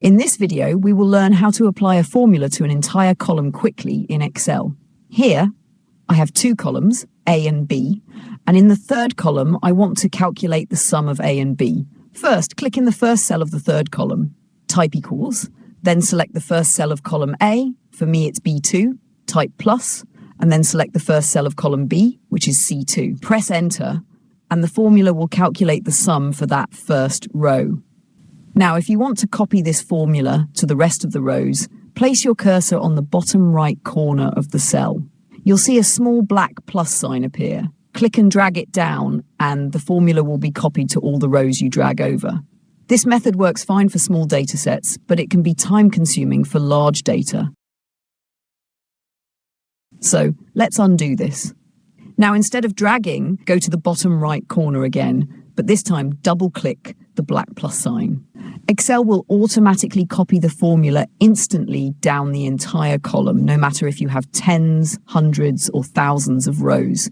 In this video, we will learn how to apply a formula to an entire column quickly in Excel. Here, I have two columns, A and B, and in the third column, I want to calculate the sum of A and B. First, click in the first cell of the third column, type equals, then select the first cell of column A, for me it's B2, type plus, and then select the first cell of column B, which is C2. Press Enter, and the formula will calculate the sum for that first row. Now, if you want to copy this formula to the rest of the rows, place your cursor on the bottom right corner of the cell. You'll see a small black plus sign appear. Click and drag it down, and the formula will be copied to all the rows you drag over. This method works fine for small data sets, but it can be time-consuming for large data. So, let's undo this. Now, instead of dragging, go to the bottom right corner again, but this time double-click the black plus sign. Excel will automatically copy the formula instantly down the entire column, no matter if you have tens, hundreds, or thousands of rows.